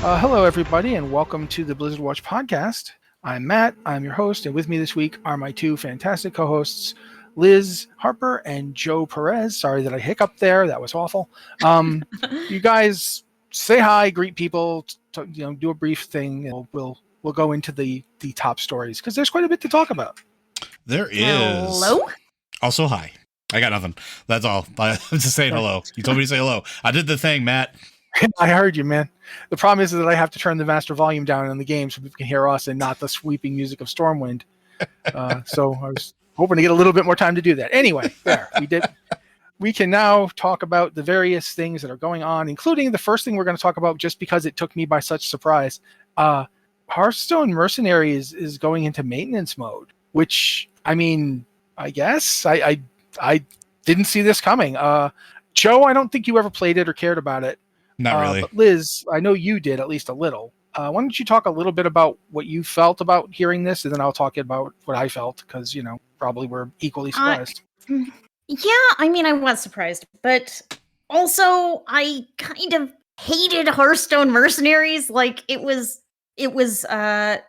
Hello, everybody, and welcome to the Blizzard Watch podcast. I'm Matt. I'm your host, and with me this week are my two fantastic co-hosts, Liz Harper and Joe Perez. Sorry that I hiccuped there. That was awful. You guys say hi, greet people, do a brief thing, and we'll go into the top stories because there's quite a bit to talk about. There is. Hello? Also, hi. I got nothing. That's all. I'm just saying hello. You told me to say hello. I did the thing, Matt. I heard you, man. The problem is that I have to turn the master volume down in the game so people can hear us and not the sweeping music of Stormwind. So I was hoping to get a little bit more time to do that. Anyway, there, we did. We can now talk about the various things that are going on, including the first thing we're going to talk about just because it took me by such surprise. Hearthstone Mercenaries is going into maintenance mode, which, I mean, I guess I didn't see this coming. Joe, I don't think you ever played it or cared about it. Not really. But Liz, I know you did at least a little. Why don't you talk a little bit about what you felt about hearing this, and then I'll talk about what I felt, because, probably we're equally surprised. Yeah, I mean, I was surprised, but also I kind of hated Hearthstone Mercenaries. Like, it was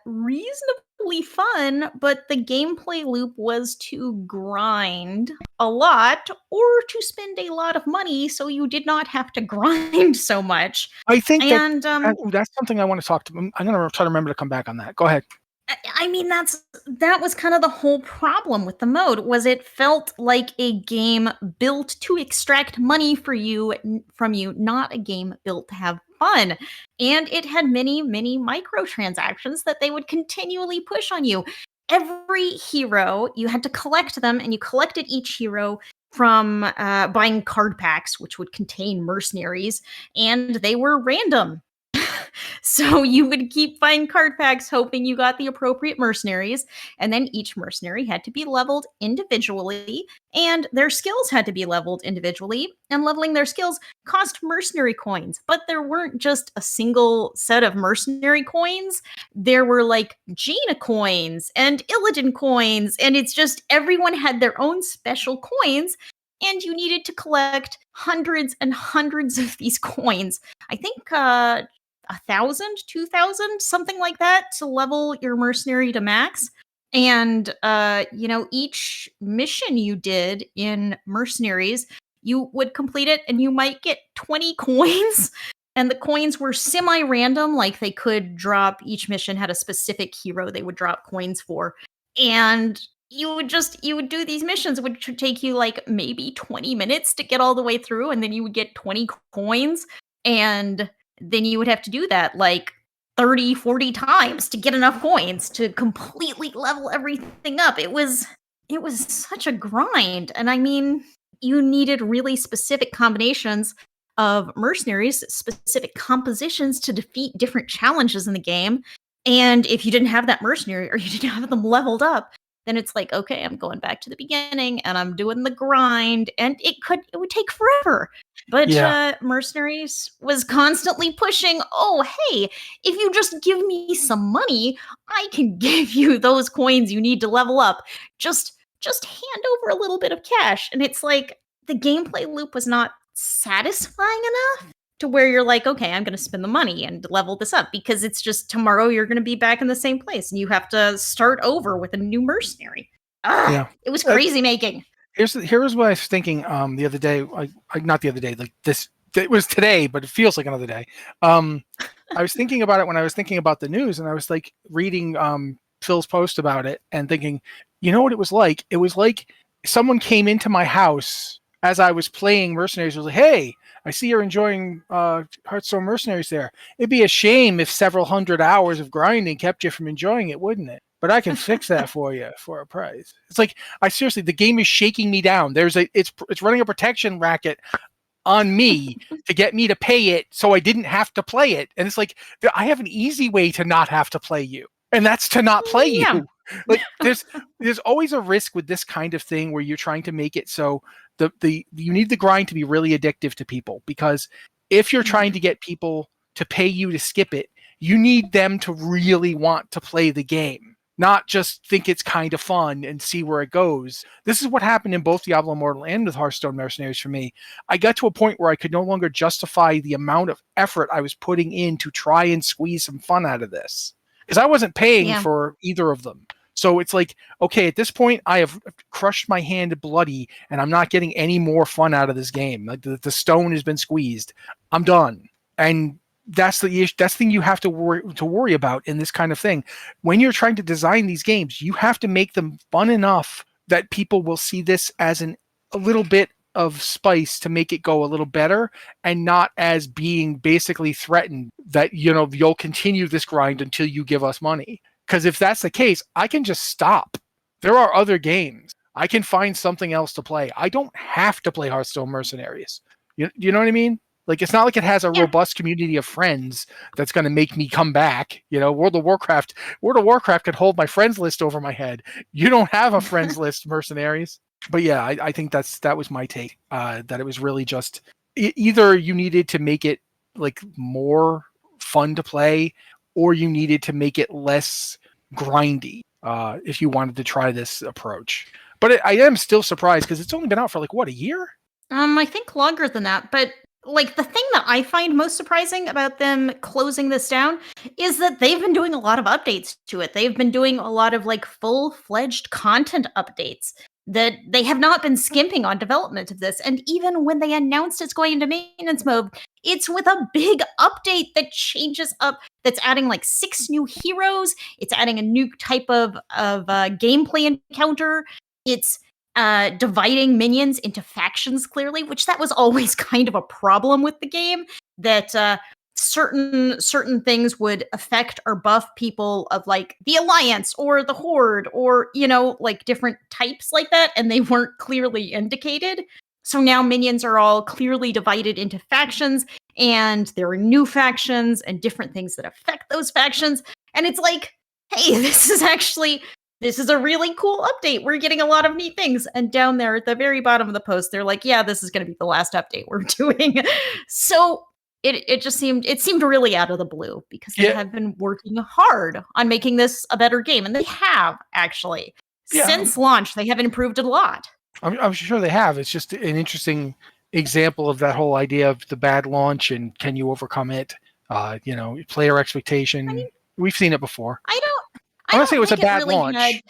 reasonably fun, but the gameplay loop was to grind a lot or to spend a lot of money so you did not have to grind so much. I think that's something I want to talk to. I'm going to try to remember to come back on that. Go ahead. I mean, that was kind of the whole problem with the mode, was it felt like a game built to extract money from you, not a game built to have fun. And it had many, many microtransactions that they would continually push on you. Every hero, you had to collect them, and you collected each hero from buying card packs, which would contain mercenaries, and they were random. So you would keep buying card packs hoping you got the appropriate mercenaries, and then each mercenary had to be leveled individually, and their skills had to be leveled individually, and leveling their skills cost mercenary coins. But there weren't just a single set of mercenary coins. There were like Jaina coins and Illidan coins, and it's just everyone had their own special coins, and you needed to collect hundreds and hundreds of these coins. I think 1,000, 2,000, something like that, to level your mercenary to max. And each mission you did in Mercenaries, you would complete it and you might get 20 coins. And the coins were semi-random, like they could drop, each mission had a specific hero they would drop coins for. And you would do these missions, which would take you like maybe 20 minutes to get all the way through, and then you would get 20 coins, and then you would have to do that like 30, 40 times to get enough coins to completely level everything up. It was such a grind. And I mean, you needed really specific combinations of mercenaries, specific compositions to defeat different challenges in the game. And if you didn't have that mercenary, or you didn't have them leveled up, then it's like, okay, I'm going back to the beginning and I'm doing the grind, and it would take forever. But Mercenaries was constantly pushing, oh, hey, if you just give me some money, I can give you those coins you need to level up. Just hand over a little bit of cash. And it's like, the gameplay loop was not satisfying enough to where you're like, okay, I'm going to spend the money and level this up, because it's just tomorrow you're going to be back in the same place and you have to start over with a new mercenary. It was crazy making. Here's what I was thinking the other day. Not the other day, like this. It was today, but it feels like another day. I was thinking about it when I was thinking about the news, and I was like reading Phil's post about it and thinking, you know what it was like? It was like someone came into my house as I was playing Mercenaries. Was like, hey, I see you're enjoying Hearthstone Mercenaries there. It'd be a shame if several hundred hours of grinding kept you from enjoying it, wouldn't it? But I can fix that for you for a price. It's like, the game is shaking me down. It's running a protection racket on me to get me to pay it so I didn't have to play it. And it's like, I have an easy way to not have to play you, and that's to not play you. Like, there's always a risk with this kind of thing where you're trying to make it so you need the grind to be really addictive to people, because if you're trying to get people to pay you to skip it, you need them to really want to play the game. not just think it's kind of fun and see where it goes. This is what happened in both Diablo Immortal and with Hearthstone Mercenaries for me. I got to a point where I could no longer justify the amount of effort I was putting in to try and squeeze some fun out of this, because I wasn't paying for either of them. So it's like, okay, at this point, I have crushed my hand bloody, and I'm not getting any more fun out of this game. Like the stone has been squeezed. I'm done. And that's the issue. That's the thing you have to worry about in this kind of thing. When you're trying to design these games, you have to make them fun enough that people will see this as a little bit of spice to make it go a little better, and not as being basically threatened that, you'll continue this grind until you give us money. Because if that's the case, I can just stop. There are other games. I can find something else to play. I don't have to play Hearthstone Mercenaries. You know what I mean? Like, it's not like it has a robust community of friends that's going to make me come back. World of Warcraft could hold my friends list over my head. You don't have a friends list, Mercenaries. But yeah, I think that was my take. That it was really just either you needed to make it like more fun to play, or you needed to make it less grindy if you wanted to try this approach. But I am still surprised because it's only been out for a year? I think longer than that. But the thing that I find most surprising about them closing this down is that they've been doing a lot of updates to it. They've been doing a lot of full-fledged content updates, that they have not been skimping on development of this. And even when they announced it's going into maintenance mode, it's with a big update that changes up, that's adding 6 new heroes. It's adding a new type of gameplay encounter. It's dividing minions into factions clearly, which that was always kind of a problem with the game, that certain things would affect or buff people of the Alliance or the Horde, or different types like that, and they weren't clearly indicated. So now minions are all clearly divided into factions, and there are new factions and different things that affect those factions. And it's hey, this is a really cool update. We're getting a lot of neat things. And down there at the very bottom of the post, they're yeah, this is going to be the last update we're doing. So it seemed really out of the blue, because they have been working hard on making this a better game. And they have, actually. Yeah. Since launch, they have improved it a lot. I'm sure they have. It's just an interesting example of that whole idea of the bad launch and can you overcome it? Player expectation. We've seen it before. I don't want to say it was a bad launch. I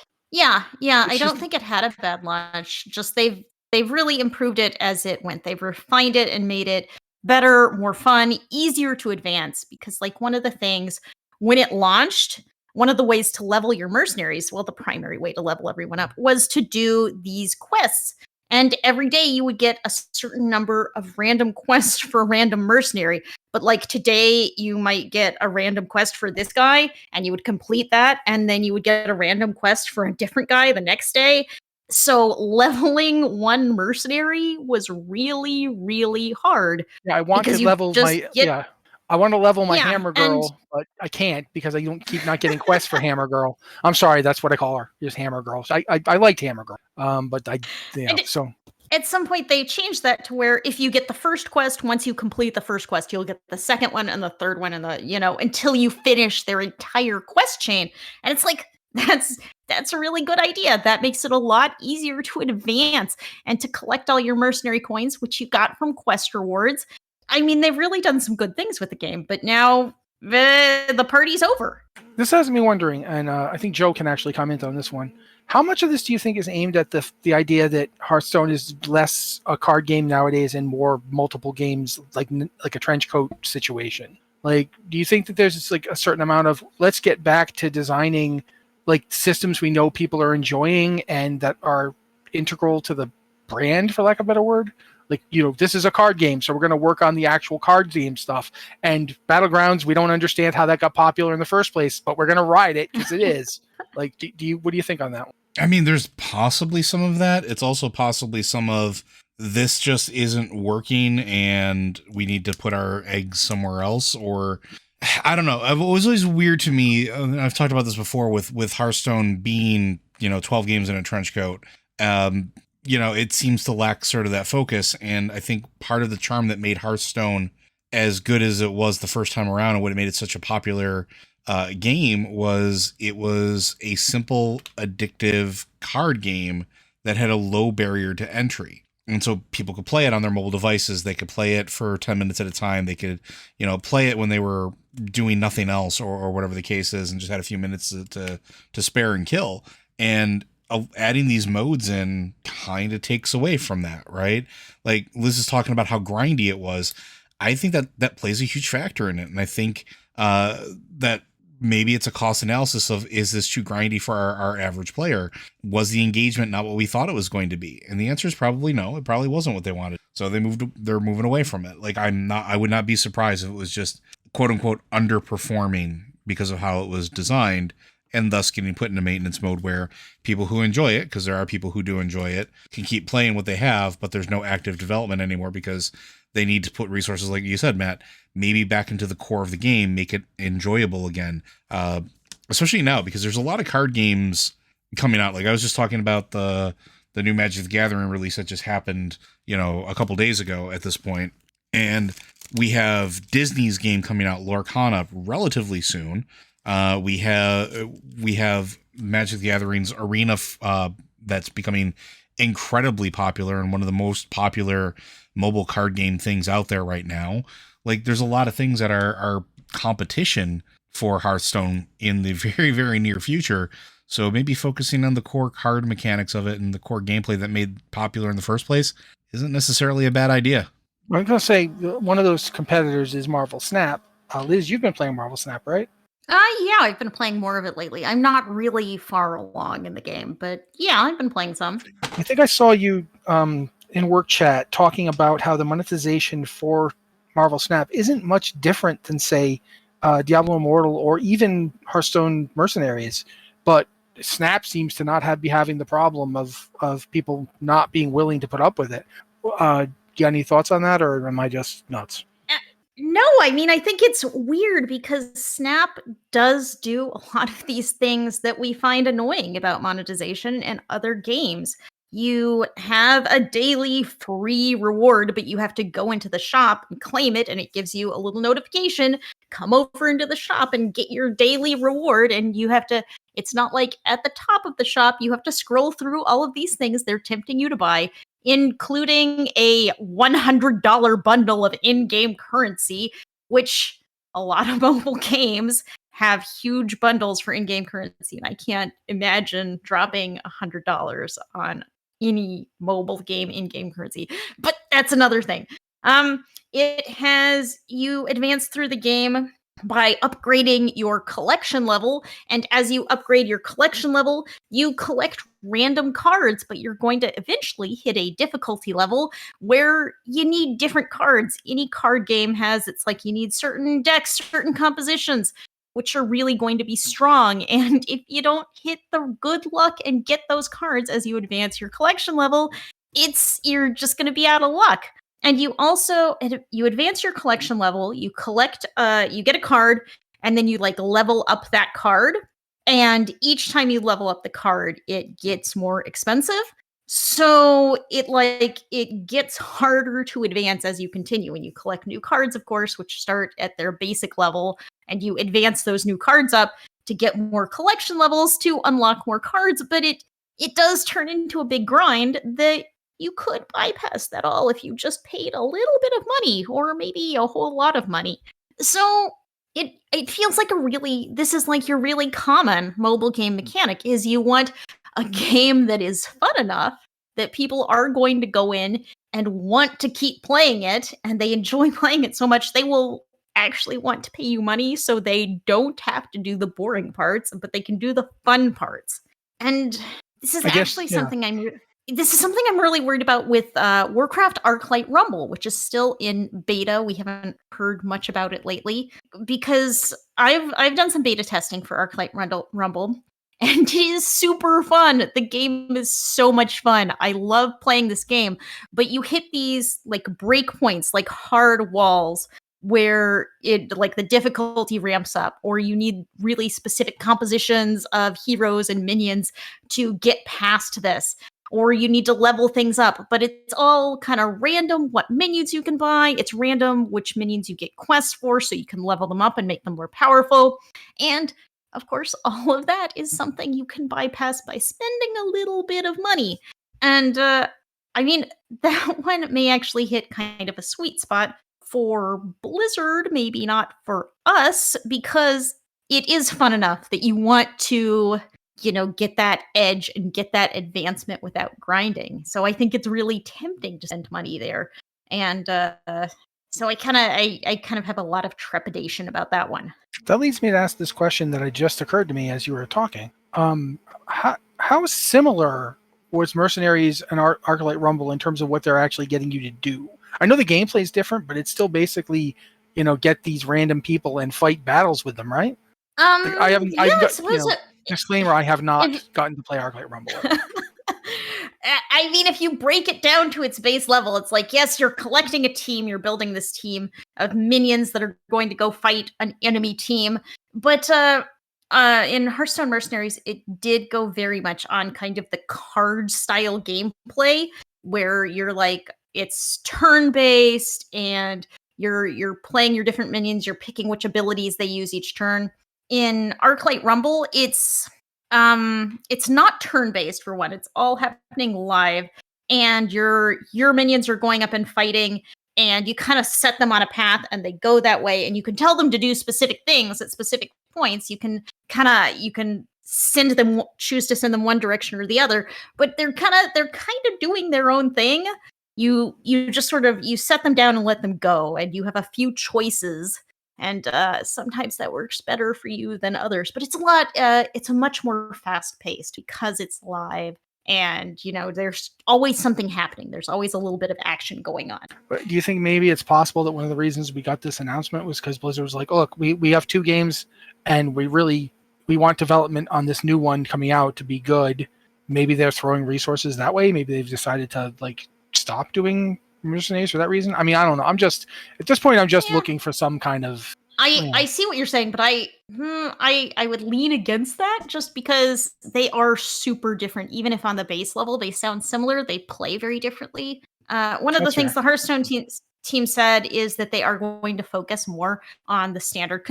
don't think it had a bad launch. Just they've really improved it as it went. They've refined it and made it better, more fun, easier to advance. Because one of the things when it launched, one of the ways to level your mercenaries, well, the primary way to level everyone up, was to do these quests. And every day you would get a certain number of random quests for a random mercenary. But today you might get a random quest for this guy, and you would complete that, and then you would get a random quest for a different guy the next day. So leveling one mercenary was really, really hard. Yeah, I want to level I want to level my Hammer Girl, but I can't because I don't keep not getting quests for Hammer Girl. I'm sorry, that's what I call her, just Hammer Girl. So I liked Hammer Girl, but so. At some point, they changed that to where if you get the first quest, once you complete the first quest, you'll get the second one and the third one, and until you finish their entire quest chain. And it's that's a really good idea. That makes it a lot easier to advance and to collect all your mercenary coins, which you got from quest rewards. I mean, they've really done some good things with the game, but now the party's over. This has me wondering, and I think Joe can actually comment on this one. How much of this do you think is aimed at the idea that Hearthstone is less a card game nowadays and more multiple games, like a trench coat situation? Do you think that there's a certain amount of let's get back to designing systems we know people are enjoying and that are integral to the brand, for lack of a better word? This is a card game, so we're going to work on the actual card game stuff. And Battlegrounds, we don't understand how that got popular in the first place, but we're going to ride it because it is. What do you think on that one? I mean, there's possibly some of that. It's also possibly some of this just isn't working and we need to put our eggs somewhere else, or I don't know. It was always weird to me. I've talked about this before with Hearthstone being, 12 games in a trench coat. It seems to lack sort of that focus. And I think part of the charm that made Hearthstone as good as it was the first time around and what it made it such a popular game was a simple, addictive card game that had a low barrier to entry. And so people could play it on their mobile devices. They could play it for 10 minutes at a time. They could, play it when they were doing nothing else or whatever the case is and just had a few minutes to spare and kill. And adding these modes in kind of takes away from that, right? Like Liz is talking about how grindy it was. I think that plays a huge factor in it. And I think that maybe it's a cost analysis of, is this too grindy for our average player? Was the engagement not what we thought it was going to be? And the answer is probably no. It probably wasn't what they wanted. So they're moving away from it. Like I would not be surprised if it was just quote unquote underperforming because of how it was designed, and thus getting put into maintenance mode where people who enjoy it, because there are people who do enjoy it, can keep playing what they have, but there's no active development anymore because they need to put resources, like you said, Matt, maybe back into the core of the game, make it enjoyable again. Especially now, because there's a lot of card games coming out. Like I was just talking about the new Magic the Gathering release that just happened, a couple days ago at this point. And we have Disney's game coming out, Lorcana, relatively soon. We have Magic the Gathering's Arena that's becoming incredibly popular and one of the most popular mobile card game things out there right now. Like there's a lot of things that are competition for Hearthstone in the very, very near future. So maybe focusing on the core card mechanics of it and the core gameplay that made popular in the first place isn't necessarily a bad idea. I'm going to say one of those competitors is Marvel Snap. Liz, you've been playing Marvel Snap, right? Yeah, I've been playing more of it lately. I'm not really far along in the game, but yeah, I've been playing some. I think I saw you in work chat talking about how the monetization for Marvel Snap isn't much different than, say, Diablo Immortal or even Hearthstone Mercenaries, but Snap seems to not be having the problem of people not being willing to put up with it. You got any thoughts on that, or am I just nuts? No, I mean, I think it's weird because Snap does do a lot of these things that we find annoying about monetization and other games. You have a daily free reward, but you have to go into the shop and claim it, and it gives you a little notification. Come over into the shop and get your daily reward, and you have to, it's not like at the top of the shop, you have to scroll through all of these things they're tempting you to buy, including a $100 bundle of in-game currency, which a lot of mobile games have huge bundles for in-game currency. And I can't imagine dropping $100 on any mobile game in-game currency. But that's another thing. It has you advance through the game by upgrading your collection level. And as you upgrade your collection level, you collect random cards, but you're going to eventually hit a difficulty level where you need different cards. Any card game has, it's like you need certain decks, certain compositions, which are really going to be strong. And if you don't hit the good luck and get those cards as you advance your collection level, you're just going to be out of luck. And you also, you advance your collection level, you collect, you get a card, and then you level up that card. And each time you level up the card, it gets more expensive. So it gets harder to advance as you continue. And you collect new cards, of course, which start at their basic level. And you advance those new cards up to get more collection levels to unlock more cards. But it does turn into a big grind that you could bypass that all if you just paid a little bit of money, or maybe a whole lot of money. So it feels like this is like your really common mobile game mechanic, is you want a game that is fun enough that people are going to go in and want to keep playing it, and they enjoy playing it so much they will actually want to pay you money, so they don't have to do the boring parts, but they can do the fun parts. And this is something I'm really worried about with Warcraft Arclight Rumble, which is still in beta. We haven't heard much about it lately because I've done some beta testing for Arclight Rumble, and it is super fun. The game is so much fun. I love playing this game, but you hit these breakpoints, hard walls, where the difficulty ramps up, or you need really specific compositions of heroes and minions to get past this. or you need to level things up, but it's all kind of random what minions you can buy. It's random which minions you get quests for so you can level them up and make them more powerful. And of course, all of that is something you can bypass by spending a little bit of money. And I mean, that one may actually hit kind of a sweet spot for Blizzard, maybe not for us, because it is fun enough that you want to, get that edge and get that advancement without grinding. So I think it's really tempting to spend money there. And so I kind of have a lot of trepidation about that one. That leads me to ask this question that just occurred to me as you were talking. How similar was Mercenaries and Arclight Rumble in terms of what they're actually getting you to do? I know the gameplay is different, but it's still basically, get these random people and fight battles with them, right? I haven't. Disclaimer: I have not gotten to play Arclight Rumble. I mean, if you break it down to its base level, it's like, yes, you're collecting a team, you're building this team of minions that are going to go fight an enemy team. But in Hearthstone Mercenaries, it did go very much on kind of the card style gameplay, where you're like, it's turn-based and you're playing your different minions, you're picking which abilities they use each turn. In Arclight Rumble, it's not turn-based for one. It's all happening live, and your minions are going up and fighting, and you kind of set them on a path, and they go that way, and you can tell them to do specific things at specific points. You can choose to send them one direction or the other, but they're kind of doing their own thing. You just sort of you set them down and let them go, and you have a few choices. And sometimes that works better for you than others, but it's a much more fast paced because it's live, and there's always something happening. There's always a little bit of action going on. But do you think maybe it's possible that one of the reasons we got this announcement was because Blizzard was like, oh, look, we have 2 games, and we want development on this new one coming out to be good. Maybe they're throwing resources that way. Maybe they've decided to stop doing Mercenaries for that reason. I mean, I don't know. At this point, I'm just looking for some kind of. I see what you're saying, but I would lean against that just because they are super different. Even if on the base level they sound similar, they play very differently. One of the things the Hearthstone team said is that they are going to focus more on the standard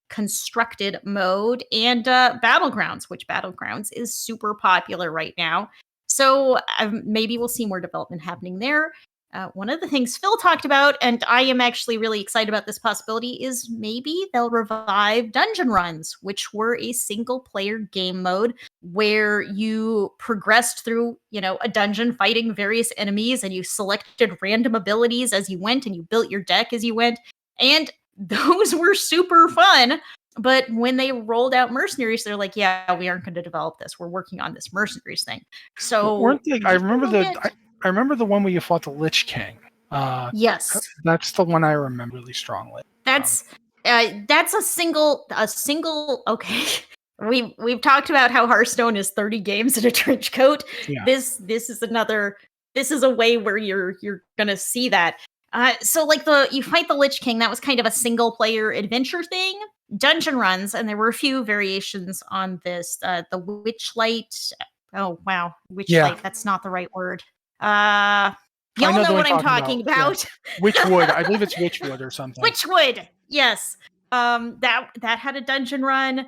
constructed mode and Battlegrounds, which Battlegrounds is super popular right now. So maybe we'll see more development happening there. One of the things Phil talked about, and I am actually really excited about this possibility, is maybe they'll revive dungeon runs, which were a single-player game mode where you progressed through, a dungeon fighting various enemies, and you selected random abilities as you went, and you built your deck as you went, and those were super fun. But when they rolled out Mercenaries, they're like, yeah, we aren't going to develop this. We're working on this Mercenaries thing. So I remember the one where you fought the Lich King. Yes, that's the one I remember really strongly. That's a single. Okay, we've talked about how Hearthstone is 30 games in a trench coat. Yeah. This is another. This is a way where you're gonna see that. So you fight the Lich King. That was kind of a single player adventure thing. Dungeon runs, and there were a few variations on this. The Witchlight. Oh wow, Witchlight. That's not the right word. Y'all know what I'm talking about. Yeah. Witchwood. I believe it's Witchwood or something. Witchwood. Yes. That had a dungeon run.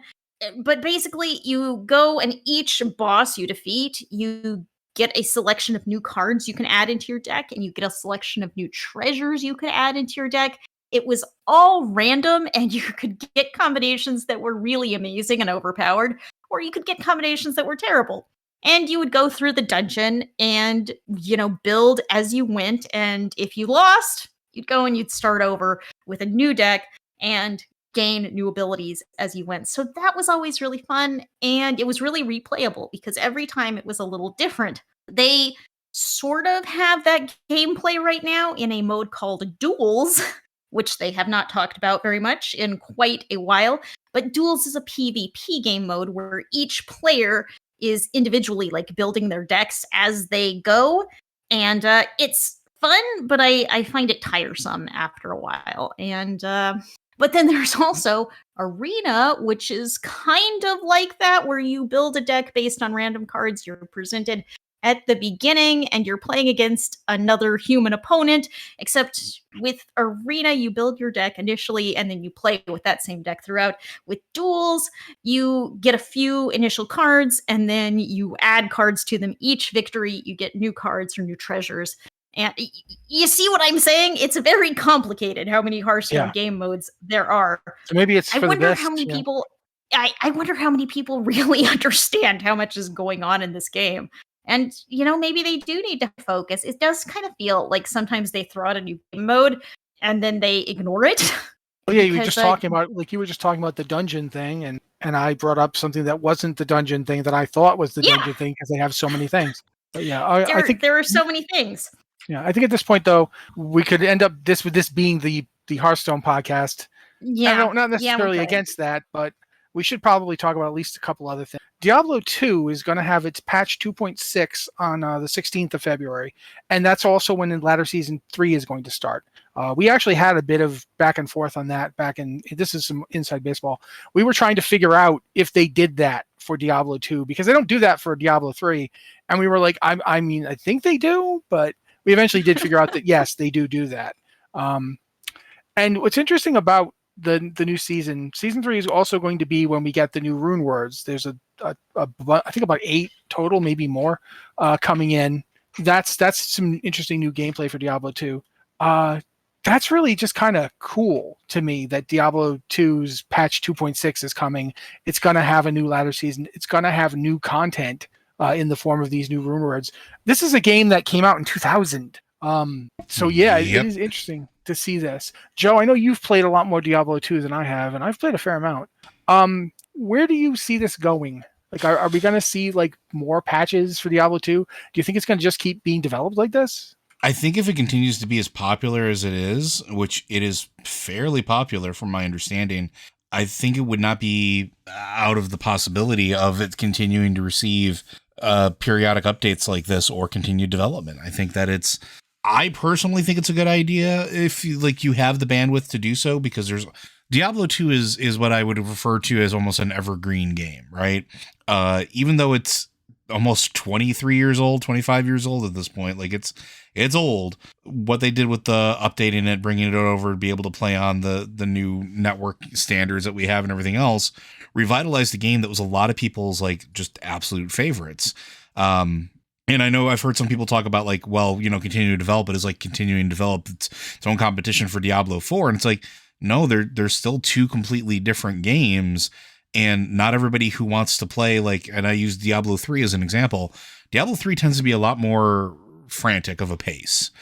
But basically you go, and each boss you defeat, you get a selection of new cards you can add into your deck, and you get a selection of new treasures you can add into your deck. It was all random, and you could get combinations that were really amazing and overpowered, or you could get combinations that were terrible. And you would go through the dungeon and, build as you went. And if you lost, you'd go and you'd start over with a new deck and gain new abilities as you went. So that was always really fun. And it was really replayable because every time it was a little different. They sort of have that gameplay right now in a mode called Duels, which they have not talked about very much in quite a while. But Duels is a PvP game mode where each player is individually building their decks as they go, and it's fun, but I find it tiresome after a while. And but then there's also Arena, which is kind of like that, where you build a deck based on random cards you're presented, at the beginning and you're playing against another human opponent, except with Arena, you build your deck initially and then you play with that same deck throughout. With duels, you get a few initial cards and then you add cards to them. Each victory, you get new cards or new treasures. And you see what I'm saying? It's very complicated how many Hearthstone game modes there are. So maybe it's I for the wonder best. how many people I wonder how many people really understand how much is going on in this game. And, maybe they do need to focus. It does kind of feel like sometimes they throw out a new game mode and then they ignore it. Oh yeah, you were just talking about the dungeon thing, and I brought up something that wasn't the dungeon thing that I thought was the dungeon thing because they have so many things. But yeah, I think there are so many things. Yeah, I think at this point though, we could end up with this being the Hearthstone podcast. Yeah, not necessarily against that, but we should probably talk about at least a couple other things. Diablo 2 is going to have its patch 2.6 on the 16th of February, and that's also when the latter season 3 is going to start. We actually had a bit of back and forth on that this is some inside baseball. We were trying to figure out if they did that for Diablo 2 because they don't do that for Diablo 3, and we were like, I mean, I think they do, but we eventually did figure out that yes, they do that. And what's interesting about the new season 3 is also going to be when we get the new rune words. There's I think about 8 total, maybe more, coming in. That's some interesting new gameplay for Diablo 2. That's really just kind of cool to me that Diablo 2's patch 2.6 is coming. It's going to have a new ladder season. It's going to have new content in the form of these new rune words. This is a game that came out in 2000. So yeah, It is interesting to see this. Joe, I know you've played a lot more Diablo 2 than I have, and I've played a fair amount. Where do you see this going? Like, are we going to see like more patches for Diablo 2? Do you think it's going to just keep being developed like this? I think if it continues to be as popular as it is, which it is fairly popular from my understanding, I think it would not be out of the possibility of it continuing to receive periodic updates like this or continued development. I think that I personally think it's a good idea if you have the bandwidth to do so, because Diablo 2 is what I would refer to as almost an evergreen game, right? Even though it's almost 23 years old, 25 years old at this point, like it's old. What they did with the updating it, bringing it over to be able to play on the new network standards that we have and everything else, revitalized a game that was a lot of people's like just absolute favorites. And I know I've heard some people talk about like, well, continuing to develop it is like continuing to develop its own competition for Diablo 4. And it's like, no, they're still two completely different games. And not everybody who wants to play and I use Diablo 3 as an example. Diablo 3 tends to be a lot more frantic of a pace.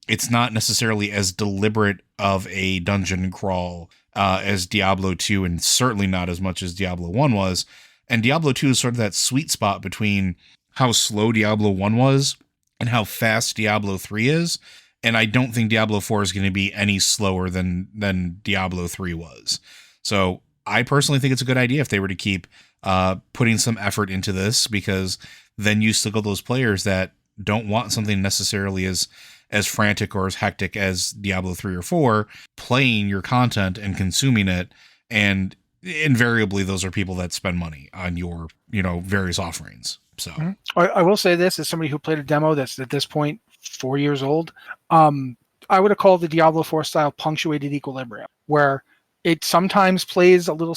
It's not necessarily as deliberate of a dungeon crawl as Diablo 2, and certainly not as much as Diablo 1 was. And Diablo 2 is sort of that sweet spot between how slow Diablo 1 was and how fast Diablo 3 is. And I don't think Diablo 4 is going to be any slower than Diablo 3 was. So I personally think it's a good idea if they were to keep putting some effort into this, because then you still got those players that don't want something necessarily as frantic or as hectic as Diablo 3 or 4 playing your content and consuming it. And invariably those are people that spend money on your, various offerings. So I will say this as somebody who played a demo that's at this point 4 years old. I would have called the Diablo 4 style punctuated equilibrium, where it sometimes plays a little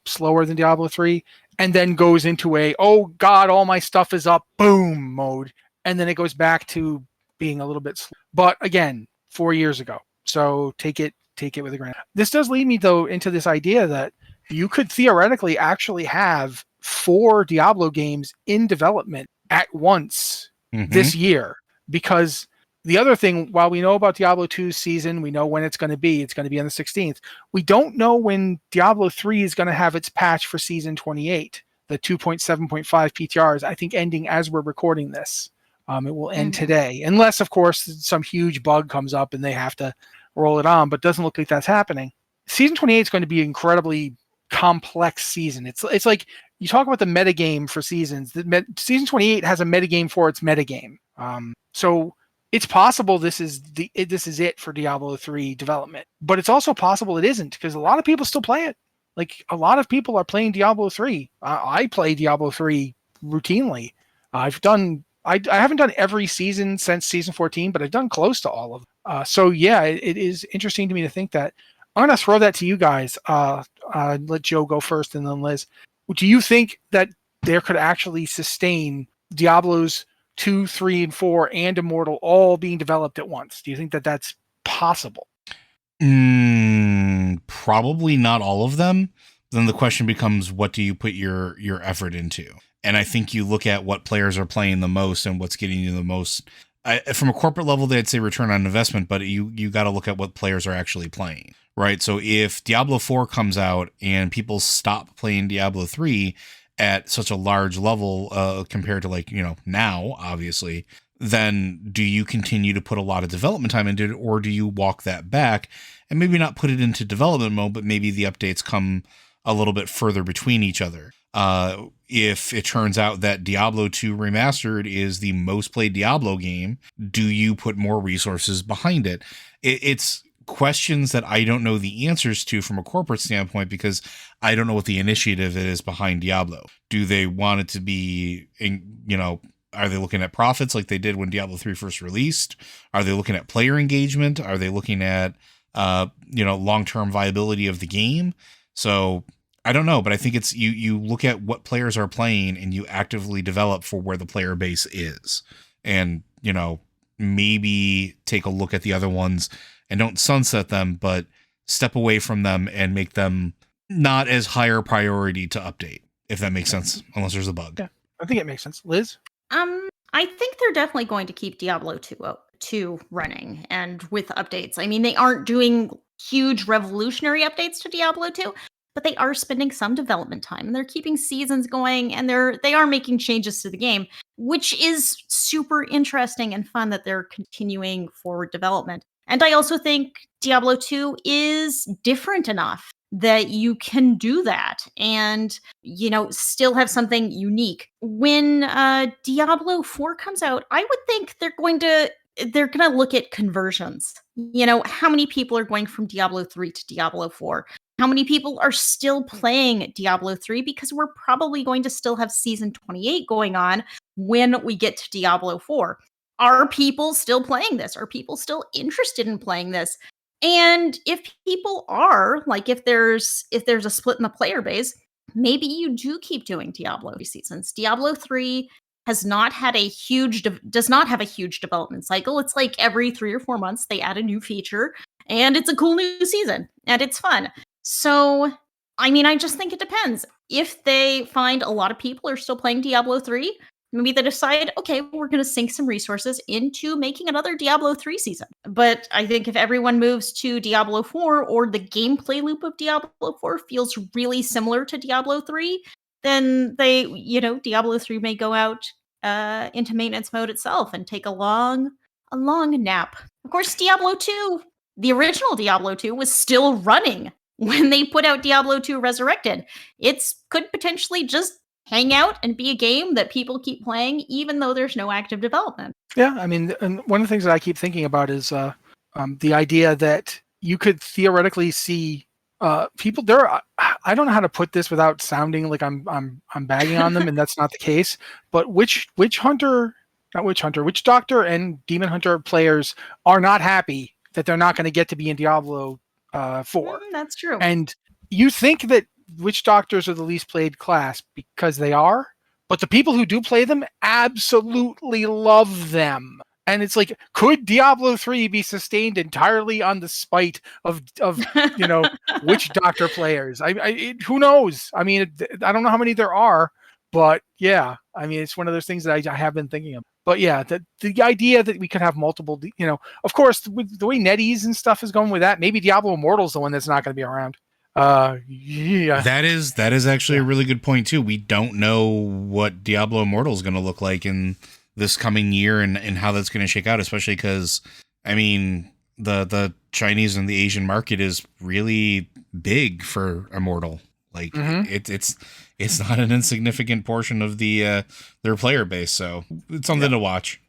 slower than Diablo 3 and then goes into a, oh God, all my stuff is up, boom mode. And then it goes back to being a little bit slow. But again, 4 years ago. So take it with a grain. This does lead me though into this idea that you could theoretically actually have 4 Diablo games in development at once this year, because the other thing, while we know about Diablo 2's season, we know when it's going to be on the 16th. We don't know when Diablo 3 is going to have its patch for season 28, the 2.7.5 PTRs, I think ending as we're recording this. It will end today, unless of course some huge bug comes up and they have to roll it on, but doesn't look like that's happening. Season 28 is going to be an incredibly complex season. It's like you talk about the metagame for seasons. Season 28 has a metagame for its metagame. So it's possible this is it for Diablo 3 development, but it's also possible it isn't, because a lot of people still play it. Like a lot of people are playing Diablo 3. I play Diablo 3 routinely. I've done I haven't done every season since season 14, but I've done close to all of them. So yeah, it is interesting to me to think that. I'm going to throw that to you guys. Let Joe go first and then Liz. Do you think that there could actually sustain Diablos 2, 3, and 4 and Immortal all being developed at once? Do you think that that's possible? Probably not all of them. Then the question becomes, what do you put your effort into? And I think you look at what players are playing the most and what's getting you the most. From a corporate level, they'd say return on investment, but you got to look at what players are actually playing, right? So if Diablo 4 comes out and people stop playing Diablo 3 at such a large level compared to now, obviously, then do you continue to put a lot of development time into it, or do you walk that back and maybe not put it into development mode, but maybe the updates come a little bit further between each other? If it turns out that Diablo 2 Remastered is the most played Diablo game, do you put more resources behind it? It's questions that I don't know the answers to from a corporate standpoint, because I don't know what the initiative is behind Diablo. Do they want it to be, are they looking at profits like they did when Diablo 3 first released? Are they looking at player engagement? Are they looking at, long-term viability of the game? So I don't know, but I think it's you look at what players are playing and you actively develop for where the player base is. And, maybe take a look at the other ones and don't sunset them, but step away from them and make them not as higher priority to update, if that makes sense, unless there's a bug. Yeah, I think it makes sense. Liz? I think they're definitely going to keep Diablo 2 running and with updates. I mean, they aren't doing huge revolutionary updates to Diablo 2, but they are spending some development time and they're keeping seasons going and they are making changes to the game, which is super interesting and fun that they're continuing forward development. And I also think Diablo 2 is different enough that you can do that and, still have something unique. When Diablo 4 comes out, I would think they're going to look at conversions. How many people are going from Diablo 3 to Diablo 4? How many people are still playing Diablo 3? Because we're probably going to still have Season 28 going on when we get to Diablo 4. Are people still playing this? Are people still interested in playing this? And if people are, like if there's a split in the player base, maybe you do keep doing Diablo seasons. Diablo 3 does not have a huge development cycle. It's like every 3 or 4 months they add a new feature and it's a cool new season and it's fun. So, I mean, I just think it depends. If they find a lot of people are still playing Diablo 3, maybe they decide, okay, we're going to sink some resources into making another Diablo 3 season. But I think if everyone moves to Diablo 4 or the gameplay loop of Diablo 4 feels really similar to Diablo 3, then Diablo 3 may go out into maintenance mode itself and take a long nap. Of course, Diablo 2, the original Diablo 2 was still running when they put out Diablo 2 Resurrected. It could potentially just hang out and be a game that people keep playing, even though there's no active development. Yeah, I mean, and one of the things that I keep thinking about is the idea that you could theoretically see people there. I don't know how to put this without sounding like I'm bagging on them, and that's not the case. But witch doctor and demon hunter players are not happy that they're not going to get to be in Diablo 4. That's true. And you think that witch doctors are the least played class because they are, but the people who do play them absolutely love them. And it's like, could Diablo 3 be sustained entirely on the spite of witch doctor players? Who knows? I mean, I don't know how many there are, but yeah, I mean, it's one of those things that I have been thinking of. But yeah, the idea that we could have multiple, of course, with the way NetEase and stuff is going with that, maybe Diablo Immortal is the one that's not going to be around. Yeah. That is actually a really good point too. We don't know what Diablo Immortal is going to look like in this coming year and how that's going to shake out, especially because, I mean, the Chinese and the Asian market is really big for Immortal. Like it's not an insignificant portion of the their player base, so it's something to watch.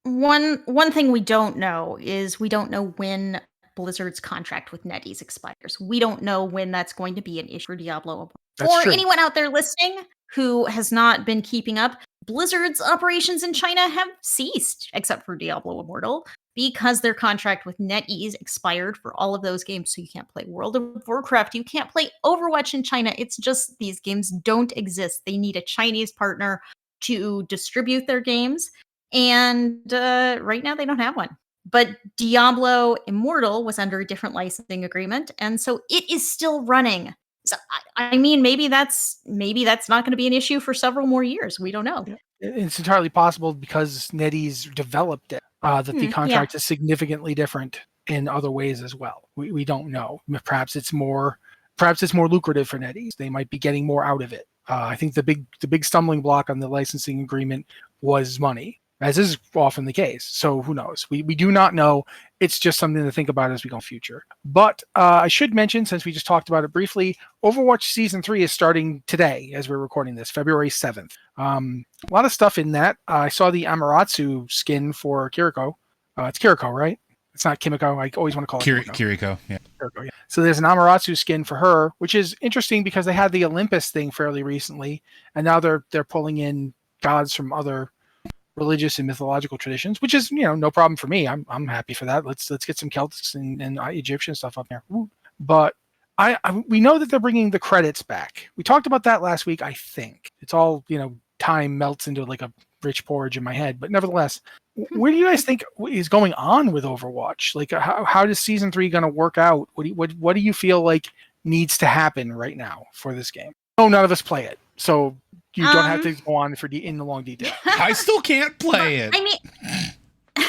One thing we don't know is we don't know when Blizzard's contract with NetEase expires. We don't know when that's going to be an issue for Diablo. That's or true. anyone out there listening, who has not been keeping up. Blizzard's operations in China have ceased, except for Diablo Immortal, because their contract with NetEase expired for all of those games. So you can't play World of Warcraft, you can't play Overwatch in China. It's just these games don't exist. They need a Chinese partner to distribute their games. And right now they don't have one. But Diablo Immortal was under a different licensing agreement, and so it is still running. So I mean, maybe that's not going to be an issue for several more years. We don't know. Yeah. It's entirely possible because NetEase developed it that the contract is significantly different in other ways as well. We don't know. Perhaps it's more lucrative for NetEase. They might be getting more out of it. I think the big stumbling block on the licensing agreement was money, as is often the case. So who knows? We do not know. It's just something to think about as we go in the future. But I should mention, since we just talked about it briefly, Overwatch Season 3 is starting today as we're recording this, February 7th. A lot of stuff in that. I saw the Amaterasu skin for Kiriko. It's Kiriko, right? It's not Kimiko. I always want to call it Kiriko. Yeah. Kiriko, yeah. So there's an Amaterasu skin for her, which is interesting because they had the Olympus thing fairly recently, and now they're pulling in gods from other religious and mythological traditions, which is, no problem for me. I'm happy for that. Let's get some Celtics and Egyptian stuff up there. But we know that they're bringing the credits back. We talked about that last week. I think it's all time melts into like a rich porridge in my head. But nevertheless, where do you guys think is going on with Overwatch? Like, how is Season 3 going to work out? What do you feel like needs to happen right now for this game? No, none of us play it, so you don't have to go on in the long detail. I still can't play it. I mean,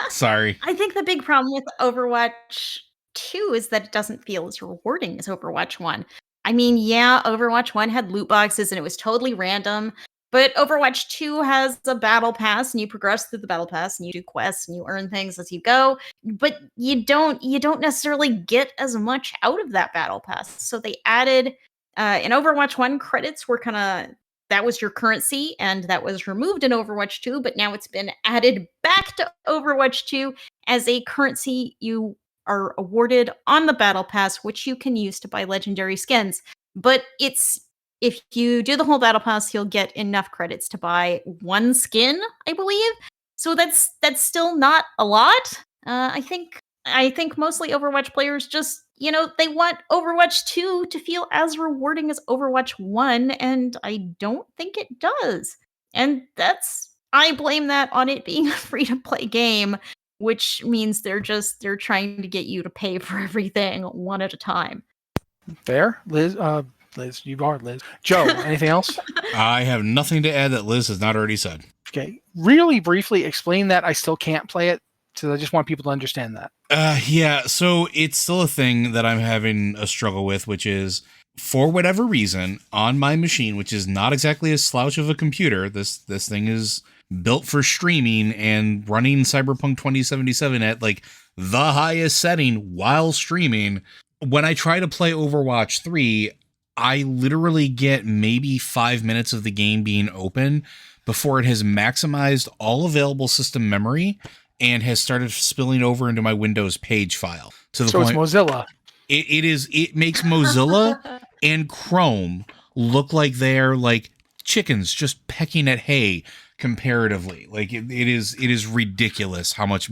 sorry. I think the big problem with Overwatch 2 is that it doesn't feel as rewarding as Overwatch 1. I mean, yeah, Overwatch 1 had loot boxes and it was totally random, but Overwatch 2 has a battle pass and you progress through the battle pass and you do quests and you earn things as you go, but you don't necessarily get as much out of that battle pass. So they added in Overwatch 1, credits were that was your currency, and that was removed in Overwatch 2, but now it's been added back to Overwatch 2 as a currency you are awarded on the battle pass, which you can use to buy legendary skins. But if you do the whole battle pass, you'll get enough credits to buy one skin, I believe. So that's still not a lot. I think mostly Overwatch players just, they want Overwatch 2 to feel as rewarding as Overwatch 1, and I don't think it does. And I blame that on it being a free-to-play game, which means they're trying to get you to pay for everything one at a time. Fair. Liz, you are Liz. Joe, anything else? I have nothing to add that Liz has not already said. Okay. Really briefly explain that I still can't play it. So I just want people to understand that. Yeah, so it's still a thing that I'm having a struggle with, which is, for whatever reason, on my machine, which is not exactly a slouch of a computer, this thing is built for streaming and running Cyberpunk 2077 at like the highest setting while streaming. When I try to play Overwatch 3, I literally get maybe 5 minutes of the game being open before it has maximized all available system memory and has started spilling over into my Windows page file. To the so point, it's Mozilla. It makes Mozilla and Chrome look like they're like chickens just pecking at hay comparatively. Like it is ridiculous how much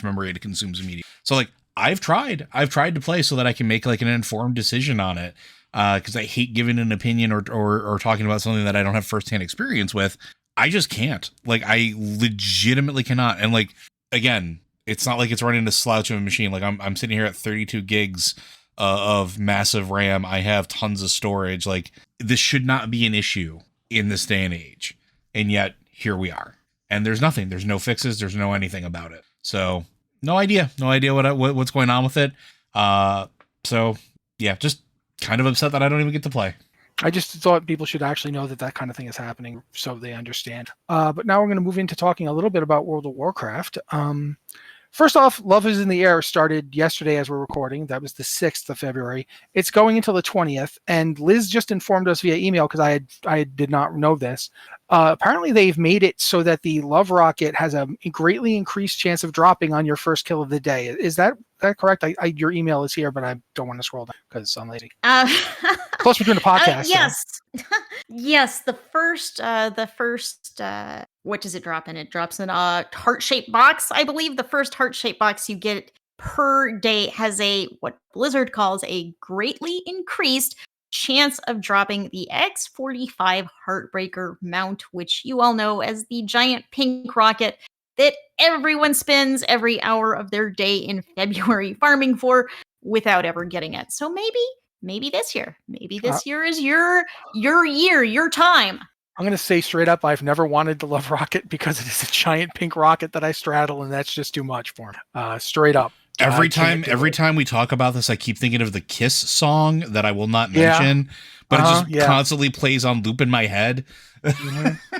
memory it consumes immediately. So like I've tried to play so that I can make like an informed decision on it. Because I hate giving an opinion or talking about something that I don't have firsthand experience with. I just can't. Like, I legitimately cannot. And like, again, it's not like it's running a slouch of a machine. Like I'm sitting here at 32 gigs of massive RAM. I have tons of storage. Like, this should not be an issue in this day and age. And yet here we are. And there's nothing. There's no fixes. There's no anything about it. So no idea what's going on with it. So yeah, just kind of upset that I don't even get to play. I just thought people should actually know that kind of thing is happening so they understand. But now we're going to move into talking a little bit about World of Warcraft. First off, Love is in the Air started yesterday as we're recording. That was the 6th of February. It's going until the 20th. And Liz just informed us via email because I did not know this. Apparently they've made it so that the Love Rocket has a greatly increased chance of dropping on your first kill of the day. Is that correct? Your email is here, but I don't want to scroll down because I'm lazy. Plus, we're doing a podcast. Yes, yes. The first, what does it drop in? It drops in a heart-shaped box, I believe. The first heart-shaped box you get per day has what Blizzard calls a greatly increased chance of dropping the X-45 Heartbreaker mount, which you all know as the giant pink rocket that everyone spends every hour of their day in February farming for without ever getting it. So maybe this year is your year, your time. I'm going to say straight up, I've never wanted the Love Rocket because it is a giant pink rocket that I straddle, and that's just too much for me. Straight up. Every time we talk about this, I keep thinking of the Kiss song that I will not mention, but it just constantly plays on loop in my head. Mm-hmm.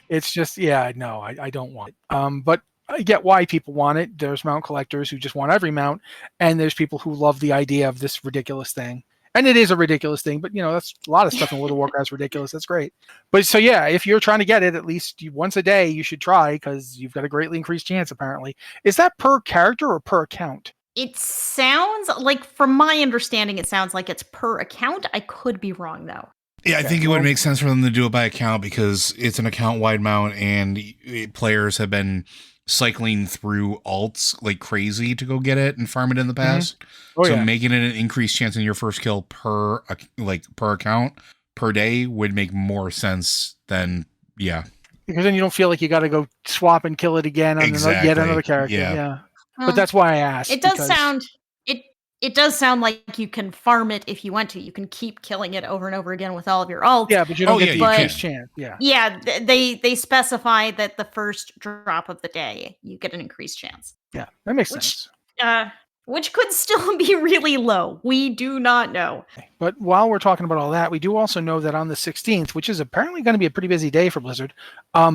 It's just, no, I don't want it. But I get why people want it. There's mount collectors who just want every mount, and there's people who love the idea of this ridiculous thing. And it is a ridiculous thing, but that's a lot of stuff in World of Warcraft is ridiculous. That's great. But so if you're trying to get it, at least once a day, you should try because you've got a greatly increased chance. Apparently, is that per character or per account? It sounds like, from my understanding, it sounds like it's per account. I could be wrong though. Yeah, I think it would make sense for them to do it by account because it's an account-wide mount, and players have been cycling through alts like crazy to go get it and farm it in the past. Making it an increased chance in your first kill per account per day would make more sense than because then you don't feel like you got to go swap and kill it again on yet another character. But that's why I asked. It does sound like you can farm it if you want to. You can keep killing it over and over again with all of your ults. Yeah, but you don't get the increased chance. Yeah, they specify that the first drop of the day you get an increased chance. Yeah, that makes sense. Which could still be really low. We do not know. But while we're talking about all that, we do also know that on the 16th, which is apparently going to be a pretty busy day for Blizzard,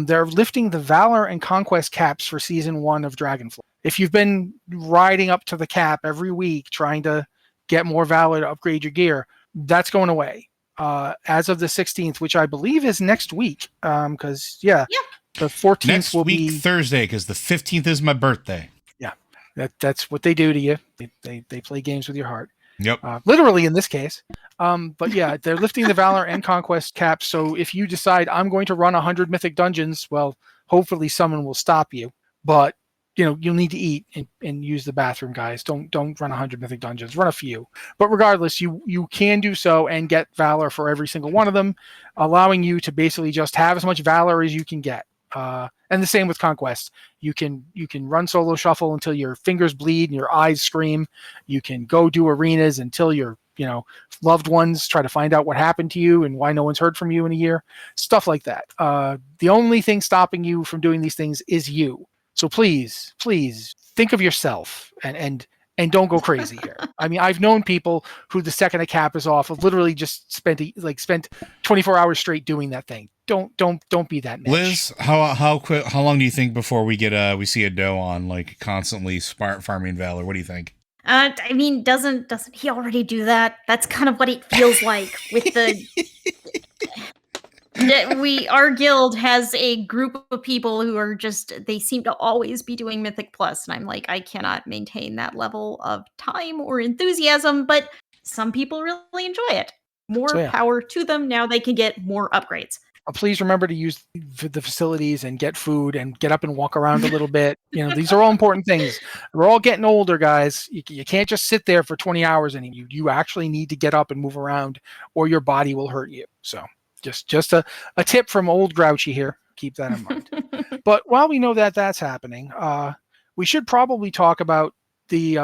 they're lifting the Valor and Conquest caps for Season 1 of Dragonflight. If you've been riding up to the cap every week trying to get more Valor to upgrade your gear, that's going away. As of the 16th, which I believe is next week, because the 14th next will week, be Thursday, because the 15th is my birthday. That's what they do to you. They play games with your heart. Yep. Literally in this case. But they're lifting the Valor and Conquest caps. So if you decide I'm going to run 100 Mythic Dungeons, well, hopefully someone will stop you. But you'll need to eat and use the bathroom, guys. Don't run 100 Mythic Dungeons. Run a few. But regardless, you can do so and get Valor for every single one of them, allowing you to basically just have as much Valor as you can get. And the same with Conquest. You can run solo shuffle until your fingers bleed and your eyes scream. You can go do arenas until your loved ones try to find out what happened to you and why no one's heard from you in a year. Stuff like that. The only thing stopping you from doing these things is you. So please think of yourself and don't go crazy here. I mean, I've known people who the second a cap is off have literally just spent 24 hours straight doing that thing. Don't be that Mitch. Liz, how long do you think before we see a doe on like constantly farming Valor? What do you think? I mean, doesn't he already do that? That's kind of what it feels like with the. Our guild has a group of people who are they seem to always be doing Mythic Plus, and I'm like, I cannot maintain that level of time or enthusiasm, but some people really enjoy it. More power to them. Now they can get more upgrades. Please remember to use the facilities and get food and get up and walk around a little bit. These are all important things. We're all getting older, guys. You can't just sit there for 20 hours anymore. You actually need to get up and move around or your body will hurt you. So just a tip from old Grouchy here. Keep that in mind. But while we know that that's happening, we should probably talk about the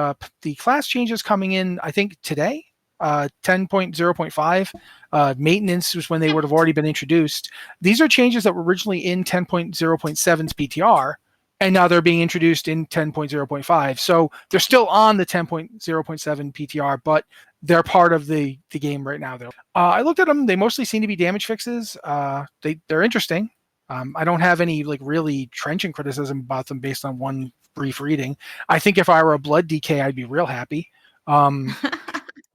class changes coming in, I think, today. 10.0.5 maintenance was when they would have already been introduced. These are changes that were originally in 10.0.7's PTR, and now they're being introduced in 10.0.5. So they're still on the 10.0.7 PTR, but they're part of the game right now. I looked at them. They mostly seem to be damage fixes. They're interesting. I don't have any really trenchant criticism about them based on one brief reading. I think if I were a blood DK, I'd be real happy.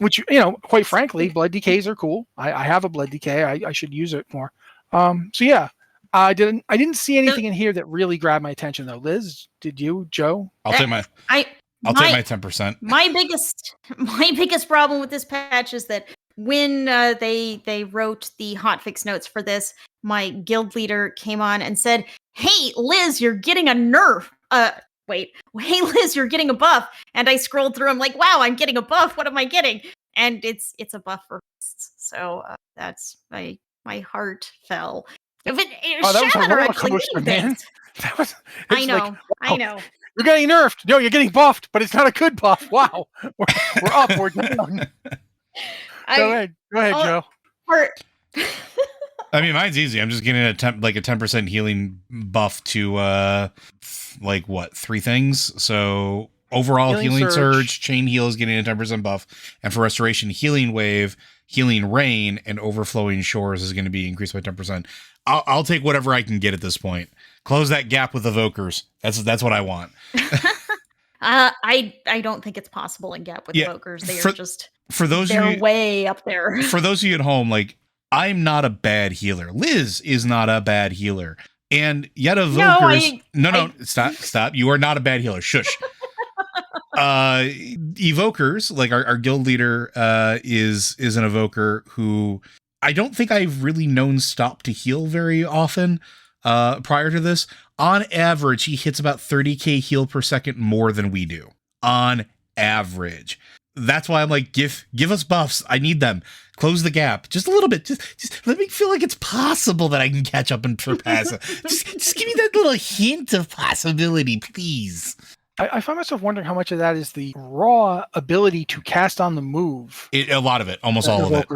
Which, quite frankly, blood DKs are cool. I have a blood DK. I should use it more. I didn't see anything in here that really grabbed my attention though. Liz, did you? Joe? I'll take my 10%. My biggest problem with this patch is that when they wrote the hotfix notes for this, my guild leader came on and said, "Hey, Liz, you're getting a nerf. Wait. Hey, Liz, you're getting a buff." And I scrolled through. I'm like, "Wow, I'm getting a buff. What am I getting?" And it's a buff for hosts. So that's my heart fell. That was a roller coaster, man. I know. Like, I know. You're getting nerfed. No, you're getting buffed, but it's not a good buff. Wow. We're up. We're down. Go ahead, Joe. I mean, mine's easy. I'm just getting a 10% healing buff to 3 things. So overall healing surge, chain heal is getting a 10% buff, and for restoration, healing wave, healing rain, and overflowing shores is going to be increased by 10%. I'll take whatever I can get at this point. Close that gap with evokers. That's what I want. I don't think it's possible in gap with evokers. They are just they're way up there. For those of you at home, like, I'm not a bad healer. Liz is not a bad healer. And yet evokers... No, stop. You are not a bad healer. Shush. Evokers, like our guild leader is an evoker who I don't think I've really known stop to heal very often prior to this. On average, he hits about 30k heal per second more than we do. On average. That's why I'm like, give us buffs. I need them. Close the gap just a little bit. Just let me feel like it's possible that I can catch up and surpass it. just give me that little hint of possibility, please. I find myself wondering how much of that is the raw ability to cast on the move. A lot of it, almost all of it.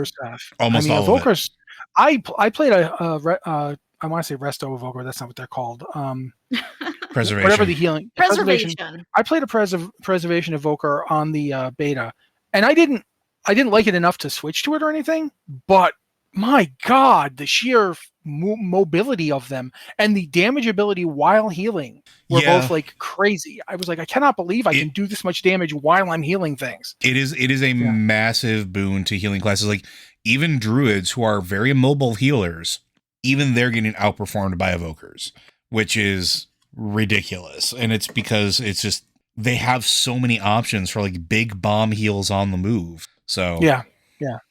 Almost all evokers, of it. I played I want to say resto evoker. That's not what they're called. Preservation. Whatever the healing. Preservation. I played a preservation evoker on the beta, and I didn't like it enough to switch to it or anything. But my God, the sheer mobility of them and the damage ability while healing were both like crazy. I was like, I cannot believe I can do this much damage while I'm healing things. It is a massive boon to healing classes. Like, even druids who are very mobile healers, even they're getting outperformed by evokers, which is ridiculous. And it's because it's just, they have so many options for like big bomb heals on the move. So yeah,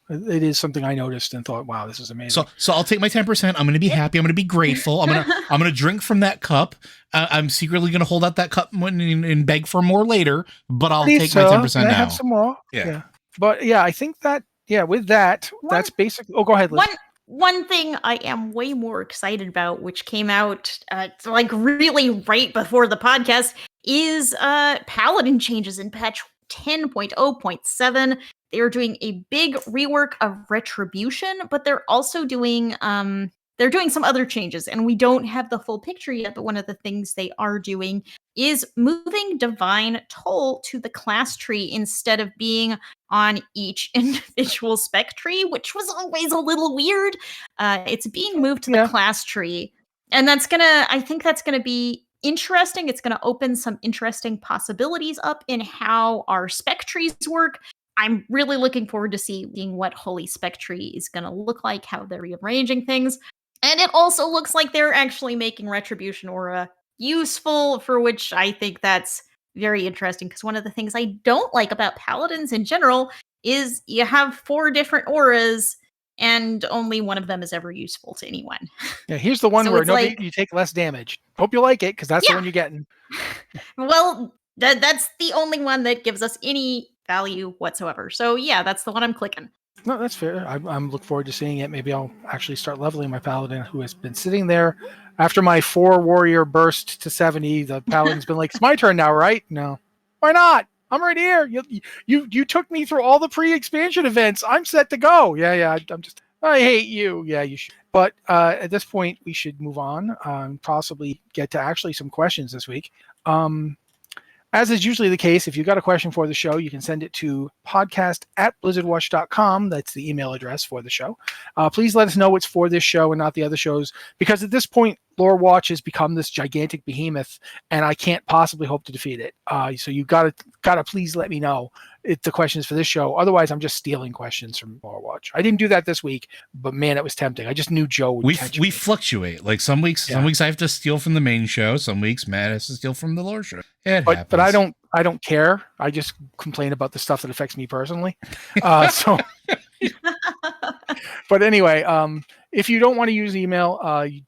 it is something I noticed and thought, wow, this is amazing. So I'll take my 10%. I'm going to be happy. I'm going to be grateful. I'm going to drink from that cup. I'm secretly going to hold out that cup and beg for more later, but I'll take my 10% now. Have some more. Yeah. But yeah, I think that, with that, that's basically, go ahead, Liz. One thing I am way more excited about, which came out like really right before the podcast, is Paladin changes in patch 10.0.7. They are doing a big rework of Retribution, but they're also doing some other changes, and we don't have the full picture yet, but one of the things they are doing is moving Divine Toll to the class tree instead of being on each individual spec tree, which was always a little weird. It's being moved to the class tree, and I think that's gonna be interesting. It's gonna open some interesting possibilities up in how our spec trees work. I'm really looking forward to seeing what Holy Spec Tree is going to look like, how they're rearranging things. And it also looks like they're actually making Retribution Aura useful, for which I think that's very interesting, because one of the things I don't like about Paladins in general is you have 4 different auras and only one of them is ever useful to anyone. Yeah, here's the one where you take less damage. Hope you like it, because that's the one you're getting. Well, that's the only one that gives us any value whatsoever. So yeah, that's the one I'm clicking. No, that's fair. I'm looking forward to seeing it. Maybe I'll actually start leveling my Paladin, who has been sitting there after my 4 warrior burst to 70. The Paladin's been like, it's my turn now, right? No. Why not? I'm right here. You took me through all the pre-expansion events. I'm set to go. Yeah. I hate you. Yeah, you should. But at this point, we should move on. Possibly get to actually some questions this week. As is usually the case, if you've got a question for the show, you can send it to podcast@blizzardwatch.com. That's the email address for the show. Please let us know it's for this show and not the other shows, because at this point, Lore Watch has become this gigantic behemoth, and I can't possibly hope to defeat it. So you gotta please let me know if the question is for this show. Otherwise, I'm just stealing questions from Lore Watch. I didn't do that this week, but man, it was tempting. I just knew Joe would catch me. We fluctuate. Like some weeks I have to steal from the main show. Some weeks Matt has to steal from the Lore show. But I don't I don't care. I just complain about the stuff that affects me personally. So, but anyway, if you don't want to use email,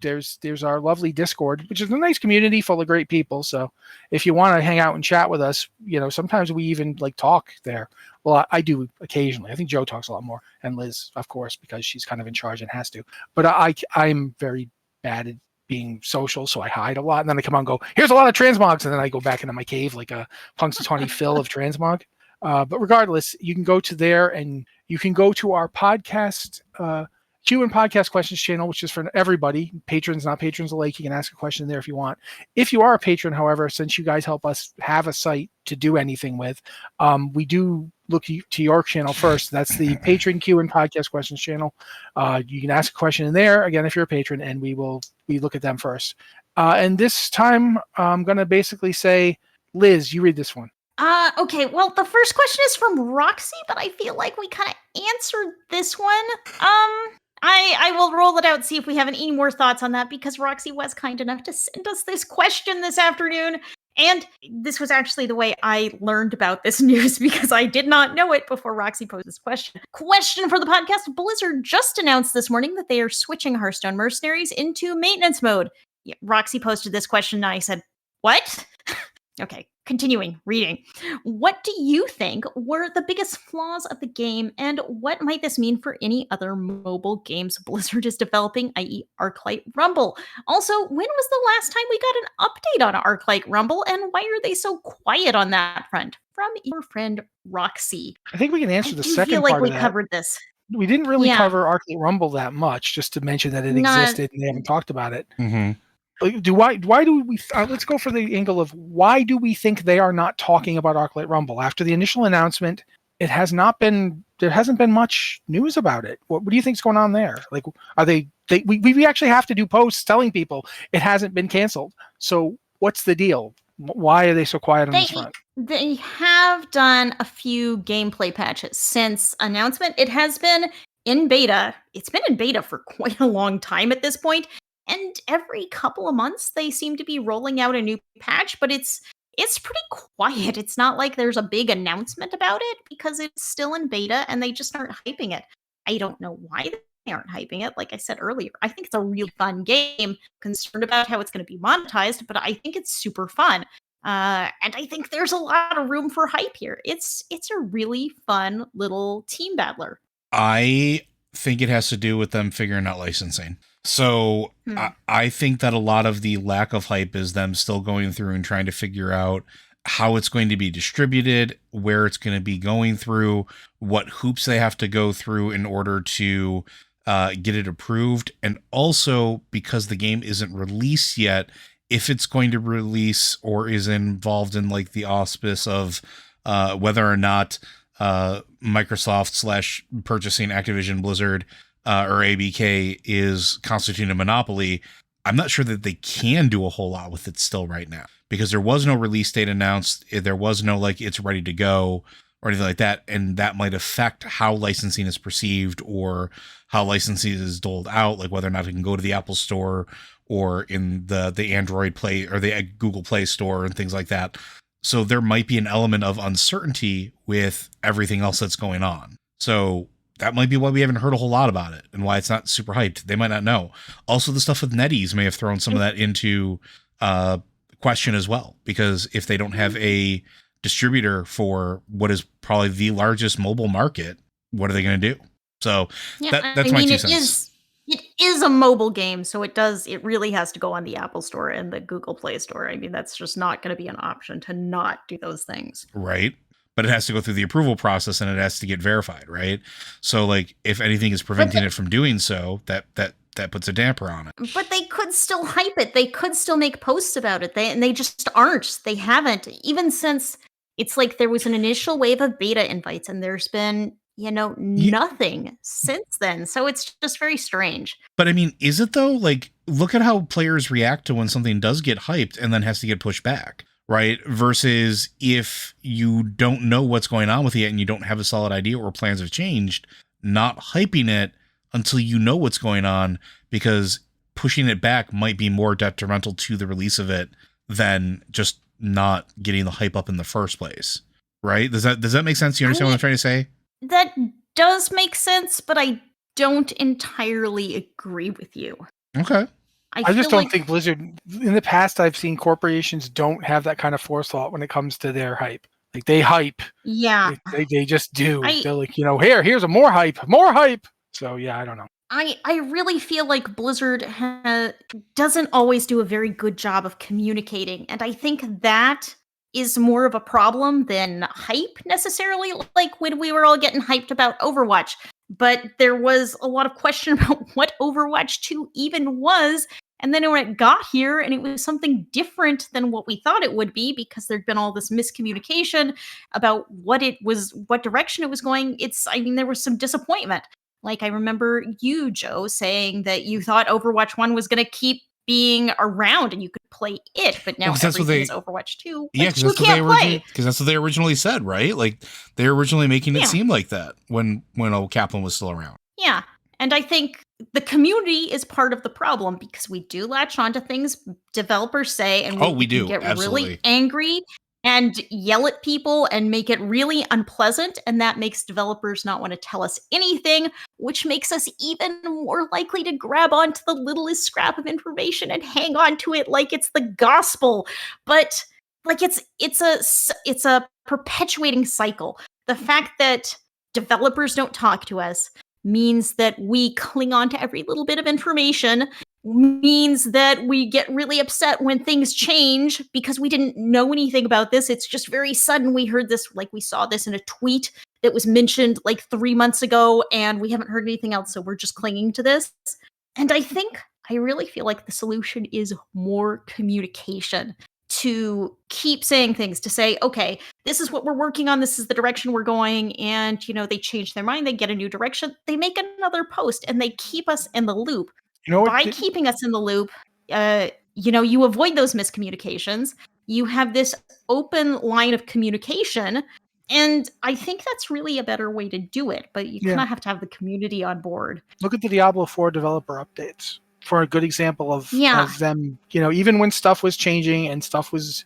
there's our lovely Discord, which is a nice community full of great people. So if you want to hang out and chat with us, sometimes we even like talk there. Well, I do occasionally. I think Joe talks a lot more, and Liz, of course, because she's kind of in charge and has to. But I'm very bad at being social, so I hide a lot, and then I come out and go, here's a lot of transmogs, and then I go back into my cave like a Punxsutawney Phil of transmog. But regardless, you can go to there, and you can go to our podcast Q and podcast questions channel, which is for everybody, patrons, not patrons alike. You can ask a question there if you want. If you are a patron, however, since you guys help us have a site to do anything with, we do look to your channel first. That's the patron Q and podcast questions channel. You can ask a question in there, again, if you're a patron, and we look at them first. And this time, I'm going to basically say, Liz, you read this one. Okay, well, the first question is from Roxy, but I feel like we kind of answered this one. I will roll it out, see if we have any more thoughts on that, because Roxy was kind enough to send us this question this afternoon. And this was actually the way I learned about this news, because I did not know it before Roxy posed this question. Question for the podcast. Blizzard just announced this morning that they are switching Hearthstone Mercenaries into maintenance mode. Yeah, Roxy posted this question, and I said, what? Okay, continuing reading. What do you think were the biggest flaws of the game, and what might this mean for any other mobile games Blizzard is developing, i.e. Arclight Rumble? Also, when was the last time we got an update on Arclight Rumble, and why are they so quiet on that front? From your friend Roxy. I think we can answer the second feel like part we of that. covered this. We didn't really cover Arclight Rumble that much, just to mention that it existed and they haven't talked about it. Mm-hmm. Why do we let's go for the angle of why do we think they are not talking about Arclight Rumble after the initial announcement? There hasn't been much news about it. What do you think's going on there? Like, are we actually have to do posts telling people it hasn't been canceled? So what's the deal? Why are they so quiet on this front? They have done a few gameplay patches since announcement. It has been in beta. It's been in beta for quite a long time at this point. And every couple of months, they seem to be rolling out a new patch, but it's pretty quiet. It's not like there's a big announcement about it, because it's still in beta and they just aren't hyping it. I don't know why they aren't hyping it. Like I said earlier, I think it's a real fun game. Concerned about how it's going to be monetized, but I think it's super fun. And I think there's a lot of room for hype here. It's a really fun little team battler. I think it has to do with them figuring out licensing. So I think that a lot of the lack of hype is them still going through and trying to figure out how it's going to be distributed, where it's going to be going through, what hoops they have to go through in order to get it approved. And also, because the game isn't released yet, if it's going to release or is involved in like the auspice of whether or not Microsoft / purchasing Activision Blizzard or ABK is constituting a monopoly, I'm not sure that they can do a whole lot with it still right now, because there was no release date announced. There was no like it's ready to go or anything like that. And that might affect how licensing is perceived or how licensing is doled out, like whether or not it can go to the Apple Store or in the Android Play or the Google Play Store and things like that. So there might be an element of uncertainty with everything else that's going on. So that might be why we haven't heard a whole lot about it and why it's not super hyped. They might not know. Also, the stuff with NetEase may have thrown some of that into question as well, because if they don't have a distributor for what is probably the largest mobile market, what are they going to do? So that's my 2 cents. It is a mobile game, so it really has to go on the Apple Store and the Google Play Store. I mean, that's just not going to be an option to not do those things. Right. But it has to go through the approval process and it has to get verified, right? So like if anything is preventing it from doing so, that puts a damper on it. But they could still hype it. They could still make posts about it. They just aren't. They haven't. Even since it's like there was an initial wave of beta invites and there's been nothing since then. So it's just very strange. But I mean, is it though? Like, look at how players react to when something does get hyped and then has to get pushed back, right? Versus if you don't know what's going on with it and you don't have a solid idea or plans have changed, not hyping it until you know what's going on, because pushing it back might be more detrimental to the release of it than just not getting the hype up in the first place, right? Does that make sense? You understand what I'm trying to say? That does make sense, but I don't entirely agree with you. Okay. I just don't think Blizzard, in the past, I've seen corporations don't have that kind of forethought when it comes to their hype. Like, they hype. Yeah. They just do. They're like, here's a more hype. So, yeah, I don't know. I really feel like Blizzard doesn't always do a very good job of communicating. And I think that is more of a problem than hype necessarily, like when we were all getting hyped about Overwatch. But there was a lot of question about what Overwatch 2 even was. And then when it got here and it was something different than what we thought it would be, because there'd been all this miscommunication about what direction it was going, there was some disappointment. Like, I remember you, Joe, saying that you thought Overwatch 1 was going to keep being around and you could play it, but now everything is Overwatch 2. Yeah, because that's what they originally said, right? Like, they were originally making it seem like that when old Kaplan was still around. Yeah, and I think the community is part of the problem, because we do latch onto things developers say, and we do get really angry and yell at people and make it really unpleasant, and that makes developers not want to tell us anything, which makes us even more likely to grab onto the littlest scrap of information and hang on to it like it's the gospel. But like it's a perpetuating cycle. The fact that developers don't talk to us means that we cling on to every little bit of information, means that we get really upset when things change because we didn't know anything about this. It's just very sudden. We heard this, like we saw this in a tweet that was mentioned like 3 months ago, and we haven't heard anything else, so we're just clinging to this. And I really feel like the solution is more communication. To keep saying things, to say, okay, this is what we're working on, this is the direction we're going, and they change their mind, they get a new direction, they make another post, and they keep us in the loop. By keeping us in the loop, you avoid those miscommunications. You have this open line of communication, and I think that's really a better way to do it, but you kind of have to have the community on board. Look at the Diablo 4 developer updates for a good example of them, even when stuff was changing and stuff was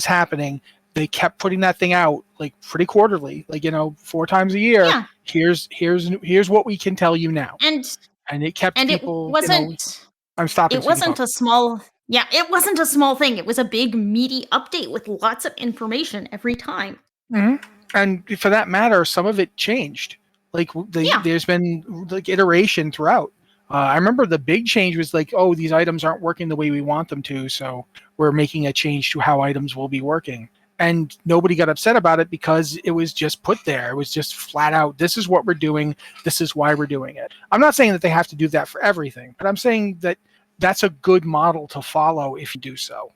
happening, they kept putting that thing out like pretty quarterly, like 4 times a year. Yeah. Here's what we can tell you now. And it kept people. It wasn't. I'm stopping. It wasn't a small. Yeah, it wasn't a small thing. It was a big, meaty update with lots of information every time. Mm-hmm. And for that matter, some of it changed. Like there's been like iteration throughout. I remember the big change was like, oh, these items aren't working the way we want them to, so we're making a change to how items will be working. And nobody got upset about it because it was just put there. It was just flat out, this is what we're doing, this is why we're doing it. I'm not saying that they have to do that for everything, but I'm saying that that's a good model to follow if you do so.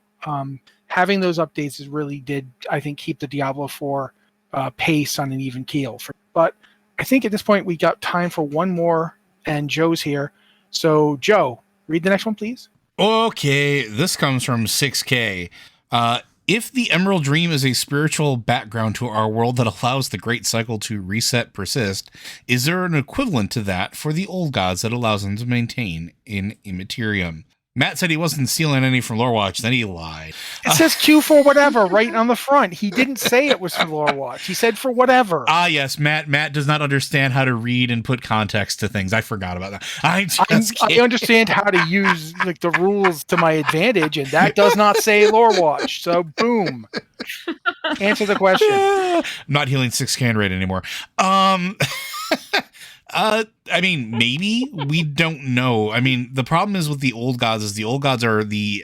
Having those updates really did, I think, keep the Diablo 4 pace on an even keel. But I think at this point we got time for one more, and Joe's here. So, Joe, read the next one, please. Okay, this comes from 6K. If the Emerald Dream is a spiritual background to our world that allows the great cycle to reset persist, is there an equivalent to that for the old gods that allows them to maintain in Immaterium? Matt said he wasn't stealing any from Lorewatch, then he lied. It says Q for whatever right on the front. He didn't say it was for Lorewatch. He said for whatever. Ah, yes, Matt does not understand how to read and put context to things. I forgot about that. I understand how to use like the rules to my advantage, and that does not say Lorewatch. So, boom. Answer the question. I'm not healing 6K rate anymore. I mean, maybe. We don't know. I mean, the problem is with the old gods is the old gods are they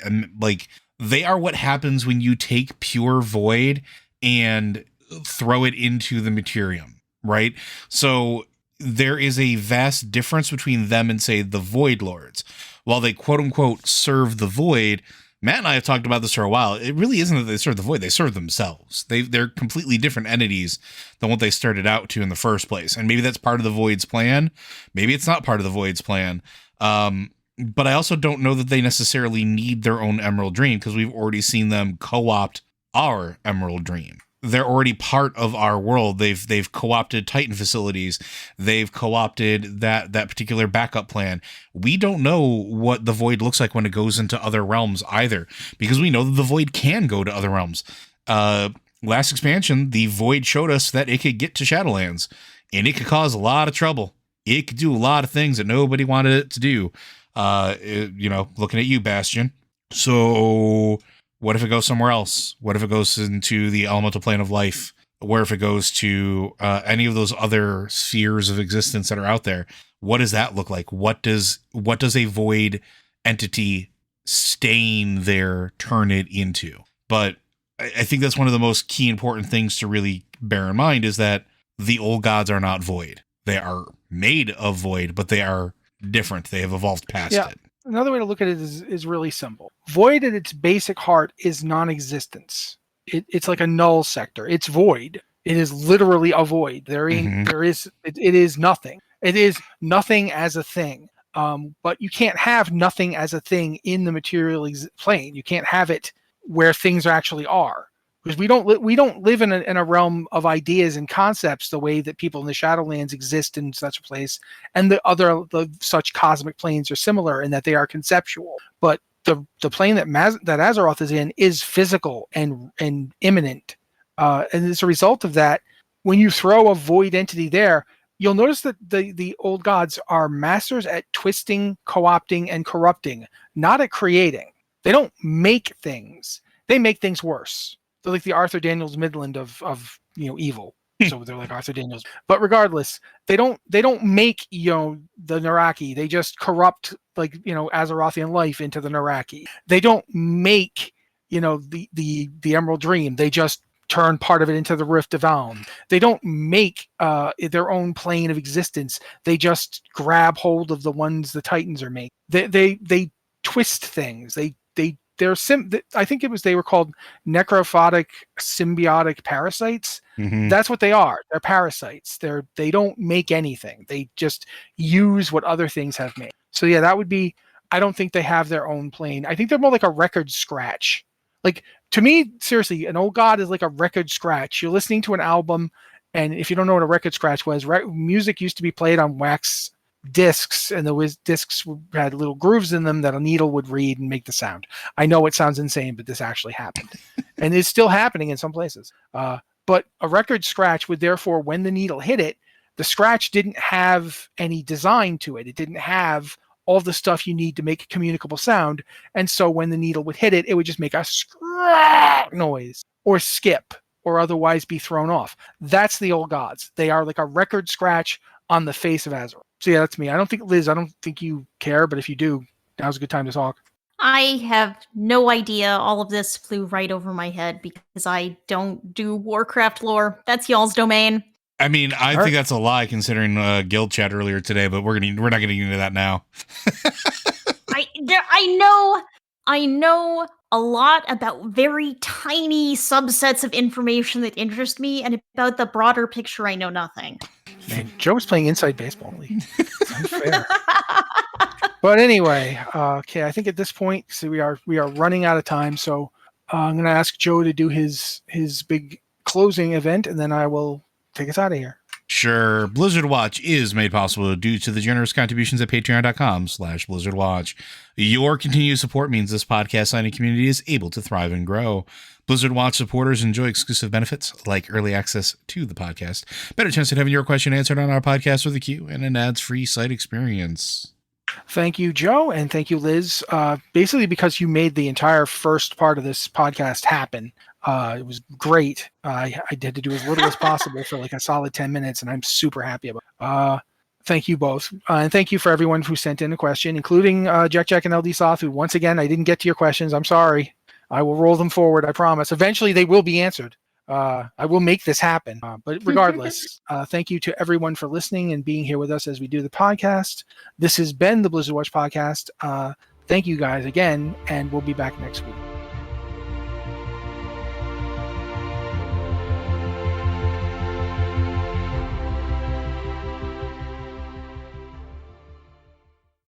are what happens when you take pure void and throw it into the Materium, right? So there is a vast difference between them and, say, the Void Lords. While they quote unquote serve the void, Matt and I have talked about this for a while. It really isn't that they serve the void. They serve themselves. They're completely different entities than what they started out to in the first place. And maybe that's part of the void's plan. Maybe it's not part of the void's plan. But I also don't know that they necessarily need their own Emerald Dream, because we've already seen them co-opt our Emerald Dream, they're already part of our world. They've co-opted Titan facilities. They've co-opted that particular backup plan. We don't know what the Void looks like when it goes into other realms either, because we know that the Void can go to other realms. Last expansion, the Void showed us that it could get to Shadowlands, and it could cause a lot of trouble. It could do a lot of things that nobody wanted it to do. Looking at you, Bastion. So what if it goes somewhere else? What if it goes into the elemental plane of life? Where if it goes to any of those other spheres of existence that are out there? What does that look like? What does a Void entity staying there turn it into? But I think that's one of the most key important things to really bear in mind, is that the old gods are not Void. They are made of Void, but they are different. They have evolved past it. Another way to look at it is really simple. Void at its basic heart is non-existence. It's like a null sector. It's void. It is literally a void. It is nothing. It is nothing as a thing. But you can't have nothing as a thing in the material plane. You can't have it where things actually are, because we don't live in a realm of ideas and concepts the way that people in the Shadowlands exist in such a place, and the such cosmic planes are similar in that they are conceptual. But the plane that Azeroth is in is physical and imminent, and as a result of that, when you throw a void entity there, you'll notice that the old gods are masters at twisting, co-opting, and corrupting, not at creating. They don't make things; they make things worse. They're like the Arthur Daniels Midland of evil. So they're like Arthur Daniels. But regardless, they don't make the Naraki. They just corrupt Azerothian life into the Naraki. They don't make the Emerald Dream. They just turn part of it into the Rift of Alm. They don't make their own plane of existence. They just grab hold of the ones the Titans are making. They twist things. I think they were called necrophotic symbiotic parasites. Mm-hmm. That's what they are. They're parasites. They don't make anything. They just use what other things have made. So yeah, that would be, I don't think they have their own plane. I think they're more like a record scratch. Like, to me, seriously, an old god is like a record scratch. You're listening to an album, and if you don't know what a record scratch was, music used to be played on wax discs, and the discs had little grooves in them that a needle would read and make the sound. I know it sounds insane, but this actually happened, and it's still happening in some places. But a record scratch would therefore, when the needle hit it, the scratch didn't have any design to it. It didn't have all the stuff you need to make a communicable sound, and so when the needle would hit it, it would just make a scratch noise, or skip, or otherwise be thrown off. That's the old gods. They are like a record scratch on the face of Azeroth. So yeah, that's me. Liz, I don't think you care, but if you do, now's a good time to talk. I have no idea. All of this flew right over my head because I don't do Warcraft lore. That's y'all's domain. I mean, I think that's a lie considering guild chat earlier today, but we're not going to get into that now. I know a lot about very tiny subsets of information that interest me, and about the broader picture, I know nothing. Man, Joe was playing Inside Baseball League. It's unfair. But anyway, okay, I think at this point, so we are running out of time, so I'm going to ask Joe to do his big closing event, and then I will take us out of here. Sure. Blizzard Watch is made possible due to the generous contributions at patreon.com/BlizzardWatch. Your continued support means this podcast signing community is able to thrive and grow. Blizzard Watch supporters enjoy exclusive benefits like early access to the podcast, better chance at having your question answered on our podcast with a queue, and an ads-free site experience. Thank you, Joe, and thank you, Liz. Basically, because you made the entire first part of this podcast happen. It was great. I had to do as little as possible for like a solid 10 minutes, and I'm super happy about it. Thank you both. And thank you for everyone who sent in a question, including Jack and LD Soth, who, once again, I didn't get to your questions. I'm sorry. I will roll them forward, I promise. Eventually, they will be answered. I will make this happen. But regardless, thank you to everyone for listening and being here with us as we do the podcast. This has been the Blizzard Watch podcast. Thank you guys again, and we'll be back next week.